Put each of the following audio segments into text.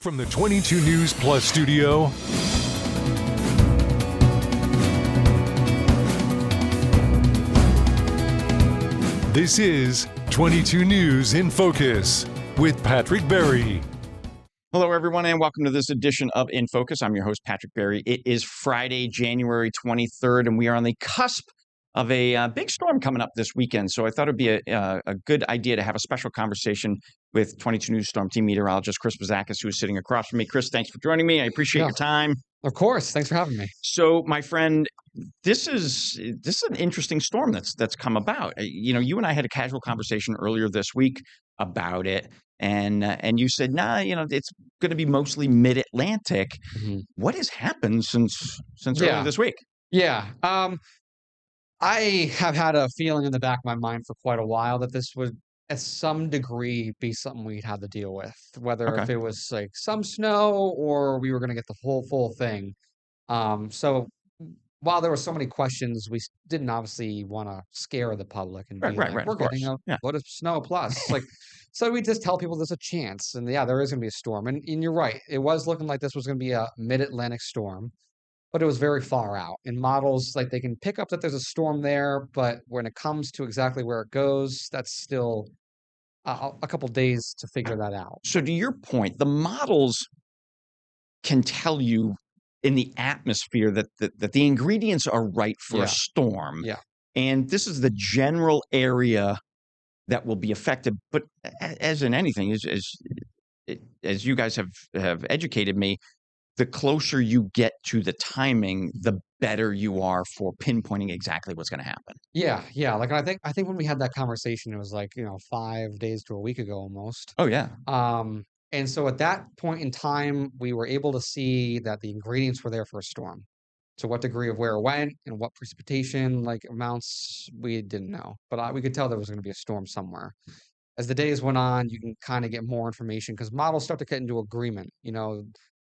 From the 22 News Plus studio, this is 22 News in Focus with Patrick Berry. Hello, everyone, and welcome to this edition of In Focus. I'm your host, Patrick Berry. It is Friday, January 23rd, and we are on the cusp of a big storm coming up this weekend. So I thought it'd be a good idea to have a special conversation with 22 News Storm Team Meteorologist Chris Bouzakis, who is sitting across from me. Chris, thanks for joining me. I appreciate your time. Of course. Thanks for having me. So, my friend, this is an interesting storm that's come about. You and I had a casual conversation earlier this week about it, and you said, it's going to be mostly mid-Atlantic. Mm-hmm. What has happened since earlier this week? Yeah. I have had a feeling in the back of my mind for quite a while that this would, at some degree, be something we'd have to deal with, whether if it was like some snow or we were going to get the full thing. So while there were so many questions, we didn't obviously want to scare the public and be like, we're getting a foot of snow plus. So we just tell people there's a chance. And there is going to be a storm. And you're right. It was looking like this was going to be a mid-Atlantic storm, but it was very far out. In models, like they can pick up that there's a storm there, but when it comes to exactly where it goes, that's still a couple days to figure that out. So to your point, the models can tell you in the atmosphere that the ingredients are right for a storm. Yeah. And this is the general area that will be affected. But as in anything, as you guys have educated me, the closer you get to the timing, the better you are for pinpointing exactly what's going to happen. Yeah. Like I think when we had that conversation, it was like 5 days to a week ago almost. Oh yeah. And so at that point in time, we were able to see that the ingredients were there for a storm. To what degree of where it went and what precipitation amounts, we didn't know, but we could tell there was going to be a storm somewhere. As the days went on, you can kind of get more information because models start to get into agreement.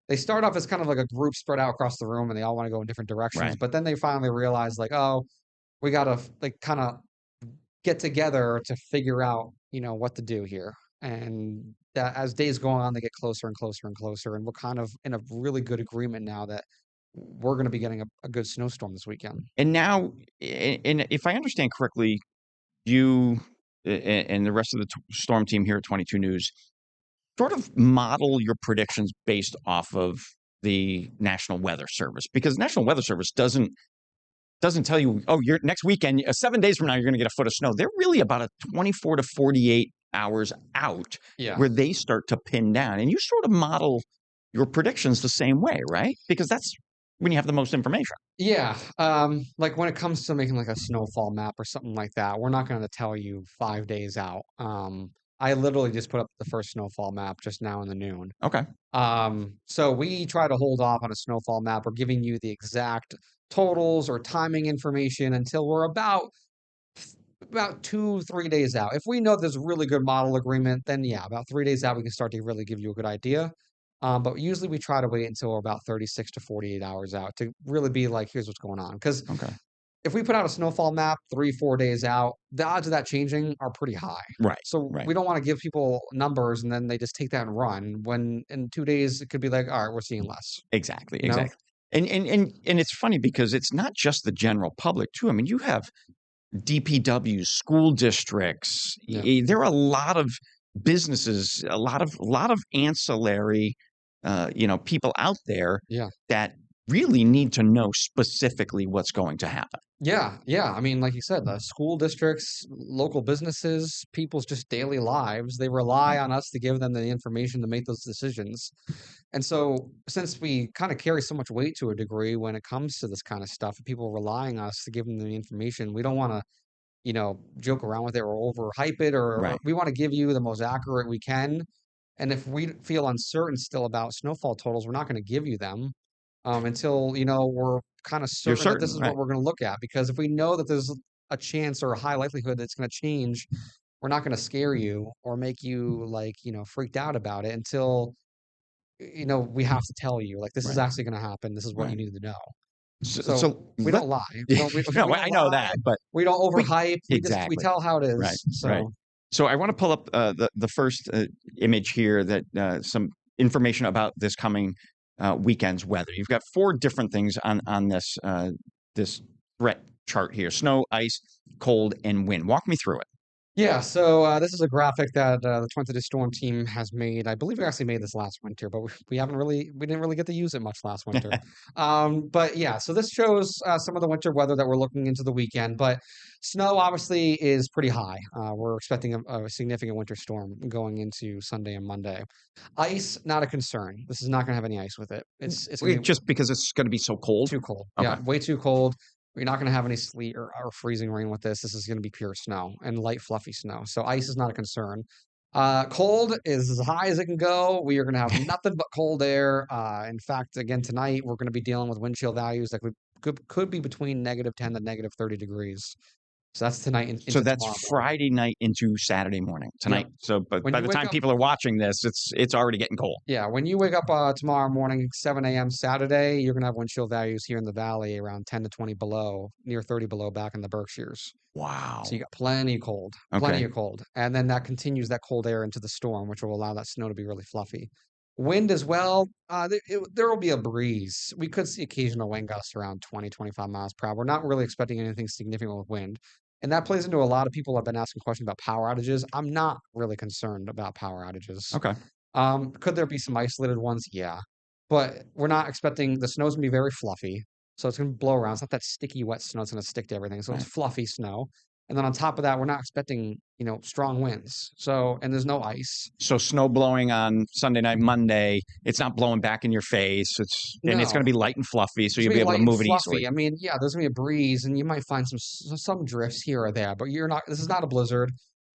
They start off as kind of like a group spread out across the room and they all want to go in different directions. Right. But then they finally realize we got to kind of get together to figure out, what to do here. And that as days go on, they get closer and closer and closer. And we're kind of in a really good agreement now that we're going to be getting a good snowstorm this weekend. And now, and if I understand correctly, you and the rest of the storm team here at 22 News sort of model your predictions based off of the National Weather Service, because National Weather Service doesn't tell you, you're next weekend, 7 days from now, you're going to get a foot of snow. They're really about a 24 to 48 hours out where they start to pin down. And you sort of model your predictions the same way, right? Because that's when you have the most information. Yeah. Like when it comes to making like a snowfall map or something like that, we're not going to tell you 5 days out. I literally just put up the first snowfall map just now in the noon. Okay. So we try to hold off on a snowfall map or giving you the exact totals or timing information until we're about 2-3 days out. If we know there's a really good model agreement, then about 3 days out, we can start to really give you a good idea. But usually we try to wait until we're about 36 to 48 hours out to really be like, here's what's going on. Because if we put out a snowfall map 3-4 days out, the odds of that changing are pretty high. Right. So we don't want to give people numbers and then they just take that and run. When in 2 days, it could be like, all right, we're seeing less. Exactly. And it's funny because it's not just the general public too. I mean, you have DPWs, school districts. Yeah. There are a lot of businesses, a lot of ancillary, people out there that really need to know specifically what's going to happen. Yeah. I mean, like you said, the school districts, local businesses, people's just daily lives, they rely on us to give them the information to make those decisions. And so since we kind of carry so much weight to a degree when it comes to this kind of stuff, people relying on us to give them the information, we don't want to joke around with it or overhype it, or we want to give you the most accurate we can. And if we feel uncertain still about snowfall totals, we're not going to give you them until, we're kind of certain that this is what we're going to look at. Because if we know that there's a chance or a high likelihood that it's going to change, we're not going to scare you or make you freaked out about it until, we have to tell you, this is actually going to happen. This is what you need to know. So we don't lie. I know that, but we don't overhype. We tell how it is. Right. So I want to pull up the first image here that some information about this coming weekend's weather. You've got 4 different things on this this threat chart here: snow, ice, cold, and wind. Walk me through it. Yeah, so this is a graphic that the 22 Storm team has made. I believe we actually made this last winter, but we didn't really get to use it much last winter. But yeah, so this shows some of the winter weather that we're looking into the weekend. But snow obviously is pretty high. We're expecting a significant winter storm going into Sunday and Monday. Ice, not a concern. This is not going to have any ice with it. It's gonna be Just because it's going to be so cold. too cold. Okay. Yeah, way too cold. You're not going to have any sleet or freezing rain with this. This is going to be pure snow and light, fluffy snow. So ice is not a concern. Cold is as high as it can go. We are going to have nothing but cold air. In fact, again, tonight we're going to be dealing with wind chill values that could be between -10 to -30 degrees. So that's tonight. So into that's tomorrow. Friday night into Saturday morning tonight. Yeah. So, but When by you the wake time up- people are watching this, it's already getting cold. Yeah, when you wake up tomorrow morning, 7 a.m. Saturday, you're going to have wind chill values here in the valley around 10 to 20 below, near 30 below back in the Berkshires. Wow. So you got plenty of cold, plenty of cold. And then that continues that cold air into the storm, which will allow that snow to be really fluffy. Wind as well, there will be a breeze. We could see occasional wind gusts around 20, 25 miles per hour. We're not really expecting anything significant with wind. And that plays into a lot of people have been asking questions about power outages. I'm not really concerned about power outages. Okay. Could there be some isolated ones? Yeah. But we're not expecting the snow's gonna be very fluffy. So it's gonna blow around. It's not that sticky, wet snow. It's gonna stick to everything. So it's fluffy snow. And then on top of that, we're not expecting, strong winds. So, and there's no ice. So snow blowing on Sunday night, Monday, it's not blowing back in your face. It's going to No. be light and fluffy, so It's you'll gonna be able light to and move it fluffy. easily. I mean, yeah, there's gonna be a breeze, and you might find some drifts here or there, but this is not a blizzard.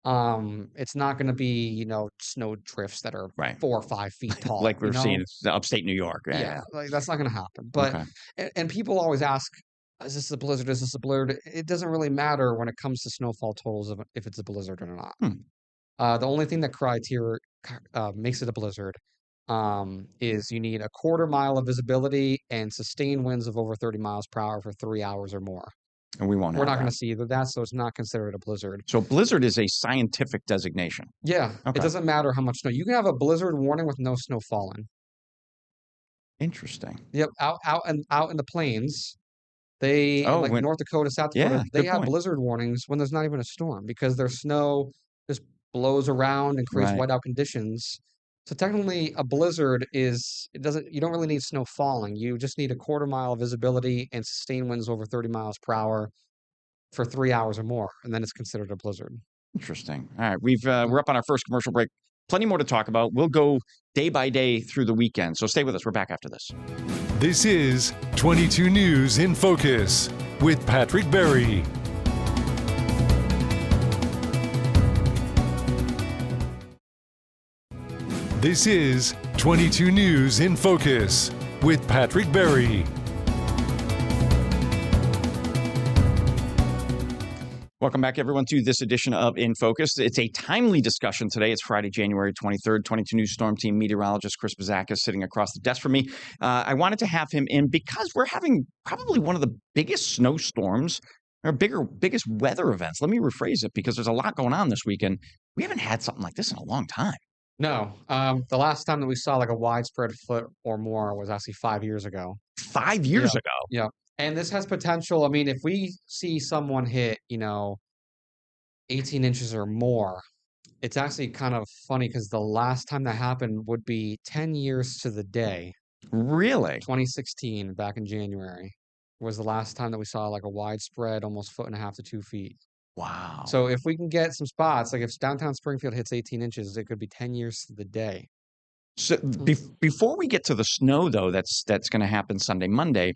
It's not gonna be, snow drifts that are Right. 4 or 5 feet tall. Like we're you know? seeing in upstate New York. Yeah, like that's not gonna happen. But Okay. and people always ask, is this a blizzard? Is this a blizzard? It doesn't really matter when it comes to snowfall totals of if it's a blizzard or not. The only thing that makes it a blizzard is you need a quarter mile of visibility and sustained winds of over 30 miles per hour for 3 hours or more. And we won't We're have not that. going to see either of that, so it's not considered a blizzard. So blizzard is a scientific designation. Yeah, Okay. it doesn't matter how much snow. You can have a blizzard warning with no snow falling. Interesting. Yep, out in the plains, they like North Dakota, South Dakota, they have blizzard warnings when there's not even a storm because their snow just blows around and creates whiteout conditions. So technically, a blizzard you don't really need snow falling. You just need a quarter mile of visibility and sustained winds over 30 miles per hour for 3 hours or more, and then it's considered a blizzard. Interesting. All right, we're up on our first commercial break. Plenty more to talk about. We'll go day by day through the weekend. So stay with us. We're back after this. This is 22 News in Focus with Patrick Berry. This is 22 News in Focus with Patrick Berry. Welcome back, everyone, to this edition of InFocus. It's a timely discussion today. It's Friday, January 23rd. 22 News Storm Team meteorologist Chris Bouzakis sitting across the desk from me. I wanted to have him in because we're having probably one of the biggest snowstorms or biggest weather events. Let me rephrase it because there's a lot going on this weekend. We haven't had something like this in a long time. No, the last time that we saw like a widespread foot or more was actually 5 years ago. 5 years ago? Yeah. And this has potential. I mean, if we see someone hit, 18 inches or more, it's actually kind of funny because the last time that happened would be 10 years to the day. Really? 2016, back in January, was the last time that we saw like a widespread, almost 1.5 to 2 feet. Wow. So if we can get some spots, like if downtown Springfield hits 18 inches, it could be 10 years to the day. So before we get to the snow, though, that's going to happen Sunday, Monday,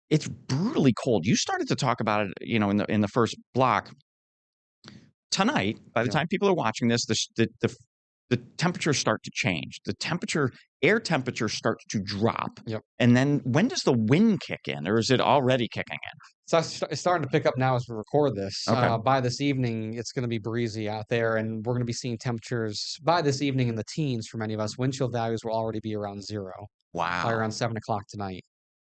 it's brutally cold. You started to talk about it, in the first block. Tonight, by the time people are watching this, the temperatures start to change. Air temperature starts to drop. Yep. And then when does the wind kick in, or is it already kicking in? So it's starting to pick up now as we record this. Okay. By this evening, it's going to be breezy out there, and we're going to be seeing temperatures by this evening in the teens for many of us. Wind chill values will already be around 0. Wow. By around 7 o'clock tonight.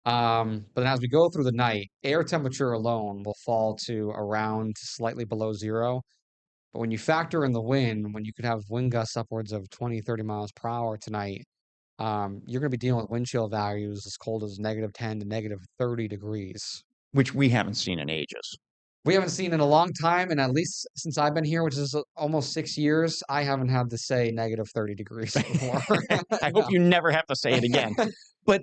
But then as we go through the night, air temperature alone will fall to around slightly below 0. But when you factor in the wind, when you could have wind gusts upwards of 20, 30 miles per hour tonight, you're going to be dealing with wind chill values as cold as -10 to -30 degrees. which we haven't seen in ages. We haven't seen in a long time, and at least since I've been here, which is almost 6 years, I haven't had to say -30 degrees before. I hope you never have to say it again. But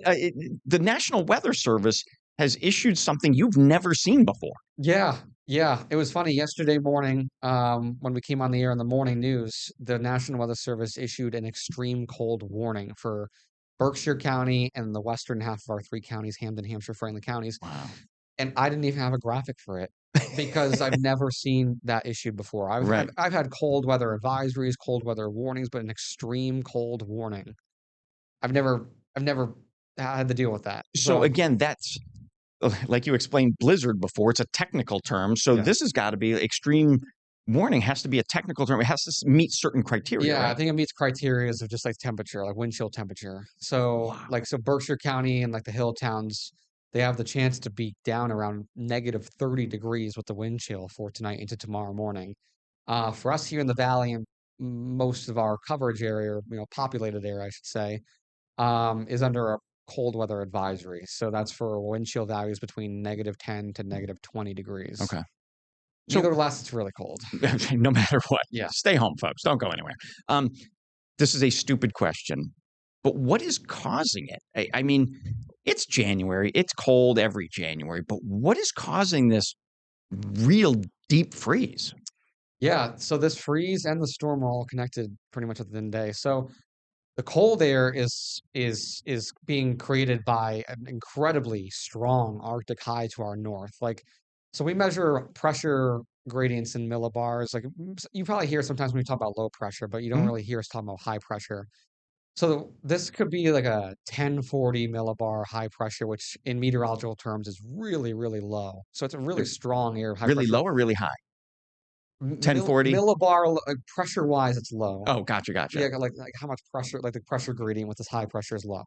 the National Weather Service has issued something you've never seen before. Yeah, yeah. It was funny. Yesterday morning, when we came on the air in the morning news, the National Weather Service issued an extreme cold warning for Berkshire County and the western half of our 3 counties, Hampden, Hampshire, Franklin counties. Wow. And I didn't even have a graphic for it because I've never seen that issued before. Right. I've had cold weather advisories, cold weather warnings, but an extreme cold warning. I've never had to deal with that. So again, that's like you explained blizzard before. It's a technical term. So Yeah. this has got to be extreme warning has to be a technical term. It has to meet certain criteria. Yeah, right? I think it meets criteria of just like temperature, like wind chill temperature. So Wow. so Berkshire County and like the hill towns, they have the chance to be down around -30 degrees with the wind chill for tonight into tomorrow morning. For us here in the valley and most of our coverage area, populated area, I should say, is under a cold weather advisory. So that's for wind chill values between -10 to -20 degrees. Okay. So Nevertheless, it's really cold. no matter what, Yeah. stay home, folks. Don't go anywhere. This is a stupid question, but what is causing it? I mean, it's January. It's cold every January, but what is causing this real deep freeze? Yeah, so this freeze and the storm are all connected pretty much within the day. So the cold air is being created by an incredibly strong Arctic high to our north. So we measure pressure gradients in millibars. You probably hear sometimes when we talk about low pressure, but you don't Mhm. really hear us talking about high pressure. So this could be like a 1040 millibar high pressure, which in meteorological terms is really, really low. So it's a really strong air high Really pressure. low or really high? 1040? Millibar, pressure wise, it's low. Oh, gotcha. Yeah, like how much pressure, like the pressure gradient with this high pressure is low.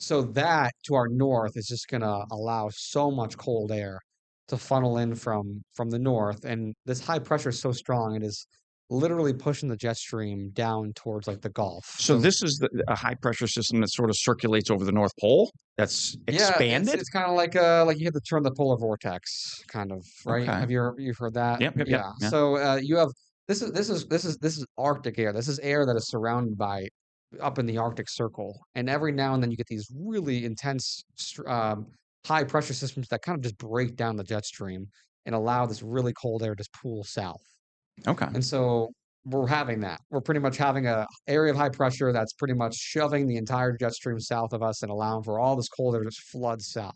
So that to our north is just gonna allow so much cold air to funnel in from the north, and this high pressure is so strong it is literally pushing the jet stream down towards like the Gulf. So this is a high pressure system that sort of circulates over the North Pole. That's Yeah, expanded. it's kind of like you hit the turn the polar vortex, kind of, right? Okay. Have you've heard that? Yep. Yeah. Yeah. So you have this is Arctic air. This is air that is surrounded by up in the Arctic Circle, and every now and then you get these really intense high pressure systems that kind of just break down the jet stream and allow this really cold air to just pool south. Okay. And so we're having that. We're pretty much having a area of high pressure that's pretty much shoving the entire jet stream south of us and allowing for all this cold air to just flood south.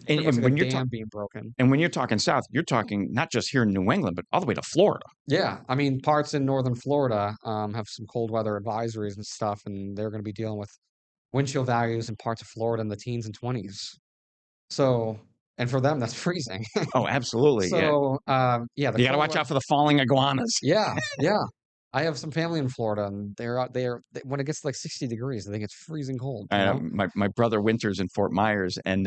Pretty much And like when a you're dam being broken. and when you're talking south, you're talking not just here in New England, but all the way to Florida. Yeah, I mean, parts in northern Florida have some cold weather advisories and stuff, and they're going to be dealing with wind chill values in parts of Florida in the teens and 20s. So, and for them, that's freezing. Oh, absolutely. Yeah. So, yeah, You got to watch out for the falling iguanas. Yeah, yeah. I have some family in Florida, and when it gets to like 60 degrees, I think it's freezing cold. You know? My brother winters in Fort Myers, and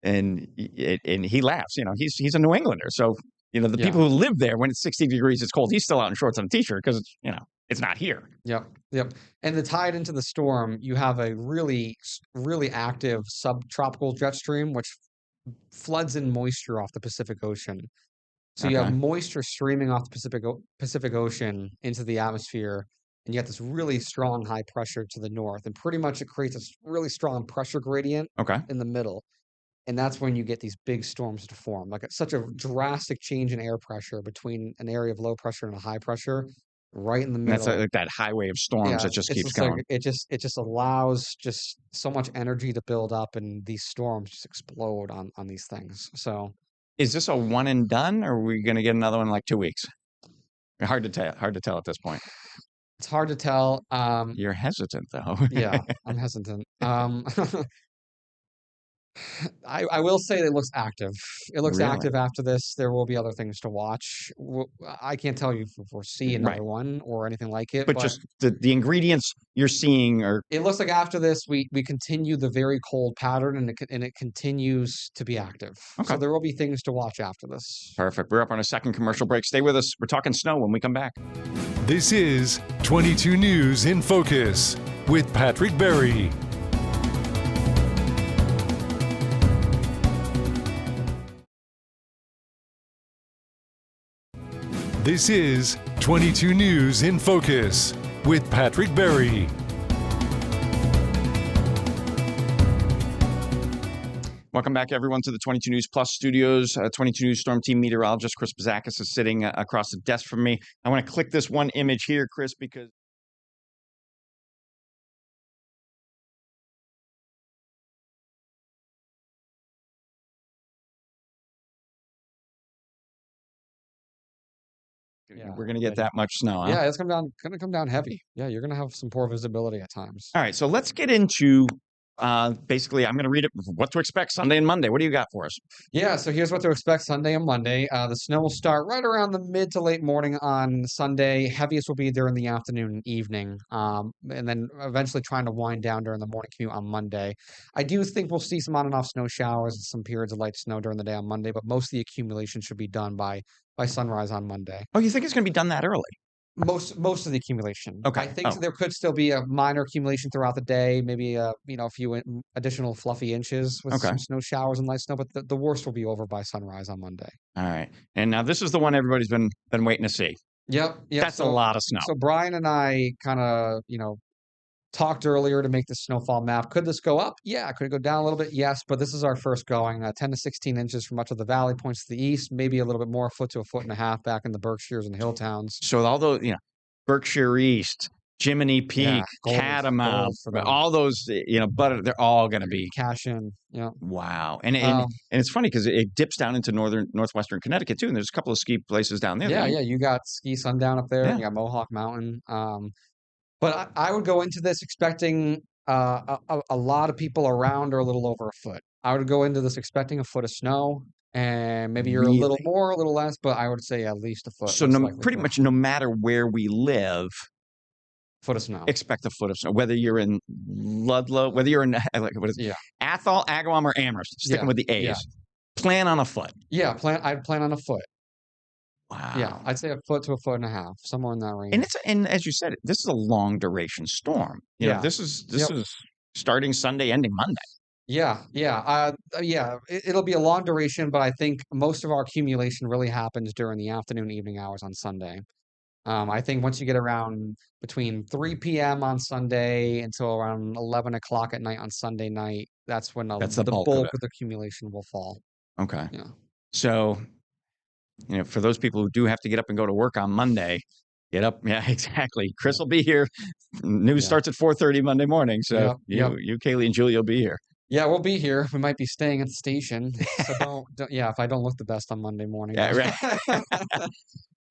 he laughs. You know, he's a New Englander, so the Yeah. people who live there, when it's 60 degrees, it's cold. He's still out in shorts and a t-shirt because it's not here. Yep, yep. And to tie it into the storm, you have a really, really active subtropical jet stream, which floods in moisture off the Pacific Ocean. So you have Okay. moisture streaming off the Pacific Ocean into the atmosphere, and you have this really strong high pressure to the north, and pretty much it creates a really strong pressure gradient Okay. in the middle. And that's when you get these big storms to form. Like it's such a drastic change in air pressure between an area of low pressure and a high pressure, right in the And that's middle. like that highway of storms that just it's keeps just like going. it just allows just so much energy to build up, and these storms just explode on these things. So Is this a one and done, or are we going to get another one in like 2 weeks? Hard to tell. Hard to tell at this point. it's hard to tell. You're hesitant, though. Yeah, I'm hesitant. I will say it looks active. It looks Really? active after this. There will be other things to watch. I can't tell you if we'll see Right. another one or anything like it, But but just the ingredients you're seeing are it looks like after this we continue the very cold pattern and it continues to be active. okay. So there will be things to watch after this. Perfect. We're up on a second commercial break. Stay with us. We're talking snow when we come back. This is 22 News in Focus with Patrick Berry. This is 22 News in Focus with Patrick Berry. Welcome back, everyone, to the 22 News Plus studios. 22 News Storm Team Meteorologist Chris Bouzakis is sitting across the desk from me. I want to click this one image here, Chris, because we're going to get that much snow, huh? Yeah, it's going to come down heavy. Yeah, you're going to have some poor visibility at times. All right, so let's get into basically, I'm going to read it, what to expect Sunday and Monday. What do you got for us? Yeah, so here's what to expect Sunday and Monday. The snow will start right around the mid to late morning on Sunday. Heaviest will be during the afternoon and evening, and then eventually trying to wind down during the morning commute on Monday. I do think we'll see some on and off snow showers and some periods of light snow during the day on Monday, but most of the accumulation should be done by sunrise on Monday. Oh, you think it's going to be done that early? Most of the accumulation. Okay. I think there could still be a minor accumulation throughout the day, maybe a few additional fluffy inches with some snow showers and light snow, but the worst will be over by sunrise on Monday. All right. And now this is the one everybody's been waiting to see. Yep. That's a lot of snow. So Brian and I kind of, talked earlier to make the snowfall map. Could this go up? Yeah. Could it go down a little bit? Yes. But this is our first going. 10 to 16 inches for much of the valley points to the east, maybe a little bit more, a foot to a foot and a half back in the Berkshires and hill towns. So all those, Berkshire East, Jiminy Peak, Catamount, all those, but they're all going to be cash in. Yeah. Wow. And it's funny because it dips down into northwestern Connecticut too. And there's a couple of ski places down there. Yeah. Yeah. You got Ski Sundown up there. Yeah. You got Mohawk Mountain. But I would go into this expecting a lot of people around or a little over a foot. I would go into this expecting a foot of snow, and maybe you're a little more, a little less, but I would say at least a foot. So pretty much no matter where we live, foot of snow. Expect a foot of snow. Whether you're in Ludlow, whether you're in Athol, Agawam, or Amherst, sticking with the A's. Yeah. Plan on a foot. Yeah, I'd plan on a foot. Wow. Yeah, I'd say a foot to a foot and a half, somewhere in that range. And as you said, this is a long duration storm. You know, this is starting Sunday, ending Monday. Yeah. It'll be a long duration, but I think most of our accumulation really happens during the afternoon, evening hours on Sunday. I think once you get around between 3 p.m. on Sunday until around 11 o'clock at night on Sunday night, that's when the bulk of the accumulation will fall. Okay. Yeah. So, for those people who do have to get up and go to work on Monday, get up. Yeah, exactly. Chris will be here. News starts at 4:30 Monday morning. So you, Kaylee and Julie will be here. Yeah, we'll be here. We might be staying at the station. So don't if I don't look the best on Monday morning. Yeah, right.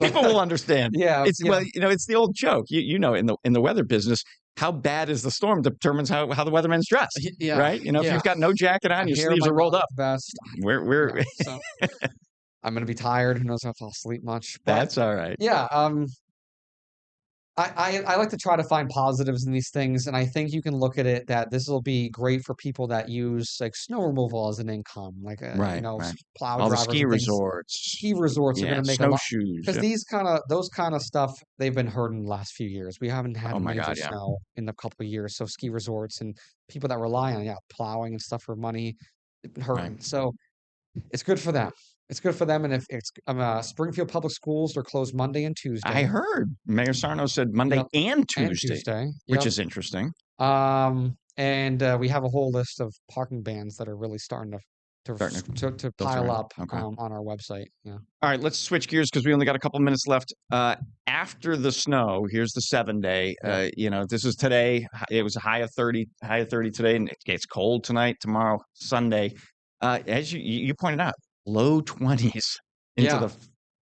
People will understand. Yeah. Well, it's the old joke. In the weather business, how bad is the storm determines how the weatherman's dressed. Yeah. Right? If you've got no jacket on, your sleeves are rolled up. Vest. We're so I'm gonna be tired. Who knows if I'll sleep much. But, that's all right. Yeah. I like to try to find positives in these things, and I think you can look at it that this will be great for people that use like snow removal as an income, like plow all drivers, the ski resorts. Ski resorts are going to make snowshoes because those kind of stuff they've been hurting the last few years. We haven't had major snow in a couple of years, so ski resorts and people that rely on plowing and stuff for money, they've been hurting. Right. So it's good for them. It's good for them, and if it's Springfield Public Schools are closed Monday and Tuesday. I heard Mayor Sarno said Monday and Tuesday, which is interesting. And we have a whole list of parking bans that are really starting to pile up on our website. Yeah. All right, let's switch gears because we only got a couple minutes left. After the snow, here's the 7-day. This is today. It was a high of 30 today, and it gets cold tonight. Tomorrow, Sunday. As you pointed out, low 20s into the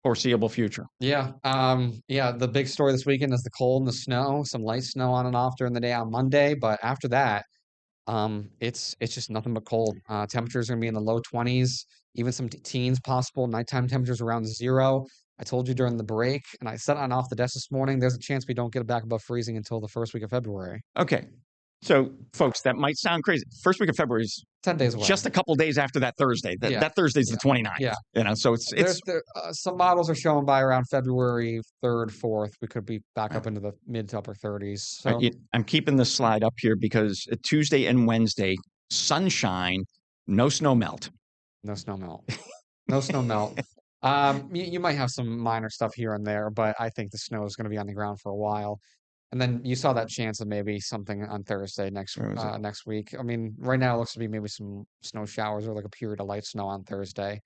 foreseeable future. Yeah. The big story this weekend is the cold and the snow, some light snow on and off during the day on Monday. But after that, It's just nothing but cold. Temperatures are gonna be in the low 20s, even some teens possible. Nighttime temperatures around 0. I told you during the break, and I said on Off the Desk this morning, there's a chance we don't get it back above freezing until the first week of February. Okay. So, folks, that might sound crazy. First week of February is 10 days away. just a couple days after that Thursday. Yeah. That Thursday's Yeah. the 29th. Yeah. You know, so it's some models are showing by around February 3rd, 4th. We could be back up into the mid to upper 30s. So I'm keeping this slide up here because Tuesday and Wednesday, sunshine, no snow melt. no snow melt. No snow melt. You might have some minor stuff here and there, but I think the snow is going to be on the ground for a while. And then you saw that chance of maybe something on Thursday next week. I mean, right now it looks to be maybe some snow showers or like a period of light snow on Thursday.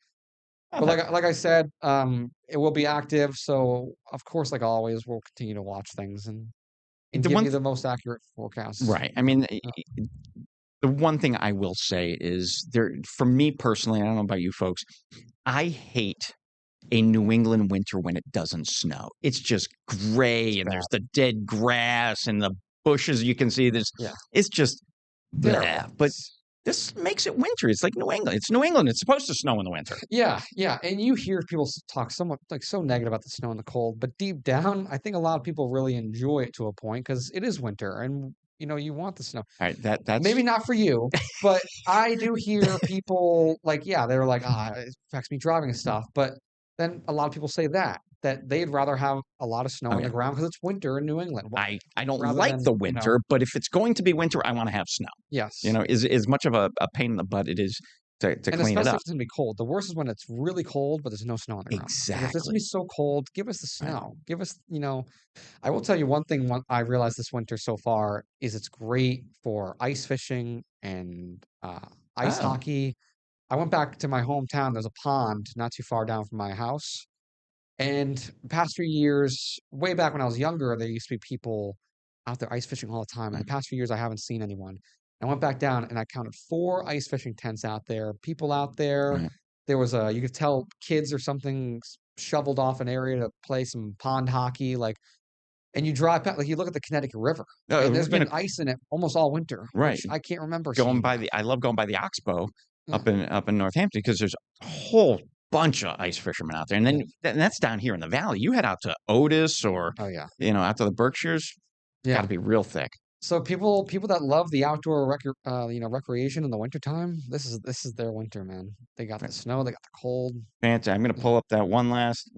But like I said, it will be active. So of course, like always, we'll continue to watch things and give you the most accurate forecasts. Right. I mean, the one thing I will say is for me personally, I don't know about you folks, I hate a New England winter when it doesn't snow. It's just gray and there's the dead grass and the bushes you can see. It's just bleh. But this makes it winter. It's like New England. It's New England. It's supposed to snow in the winter. Yeah, yeah. And you hear people talk somewhat so negative about the snow and the cold, but deep down, I think a lot of people really enjoy it to a point because it is winter and you want the snow. All right, that's maybe not for you, but I do hear people they're like, it affects me driving and stuff. But then a lot of people say that they'd rather have a lot of snow on the ground because it's winter in New England. I don't like the winter, but if it's going to be winter, I want to have snow. Yes. As much of a pain in the butt it is to clean it up. And especially if it's going to be cold. The worst is when it's really cold, but there's no snow on the ground. Exactly. If it's going to be so cold, give us the snow. Give us, I will tell you one thing I realized this winter so far is it's great for ice fishing and ice hockey. I went back to my hometown. There's a pond not too far down from my house. And the past few years, way back when I was younger, there used to be people out there ice fishing all the time. And the past few years, I haven't seen anyone. I went back down and I counted 4 ice fishing tents out there, people out there. Right. There was you could tell kids or something shoveled off an area to play some pond hockey. And you drive past, you look at the Connecticut River, and there's been ice in it almost all winter. Right. I can't remember. I love going by the Oxbow up in Northampton because there's a whole bunch of ice fishermen out there. And then that's down here in the valley. You head out to Otis or out to the Berkshires, got to be real thick. So people that love the outdoor recreation in the wintertime, this is their winter, man. They got the snow, they got the cold. Fantastic. I'm going to pull up that one last.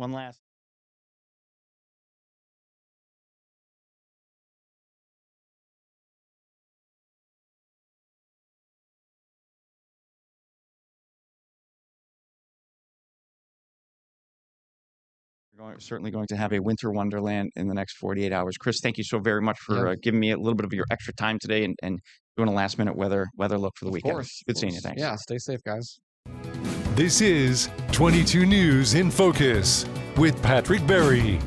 We're certainly going to have a winter wonderland in the next 48 hours. Chris, thank you so very much for giving me a little bit of your extra time today and doing a last-minute weather look for the weekend. Of course. Good seeing you. Thanks. Yeah, stay safe, guys. This is 22 News in Focus with Patrick Berry.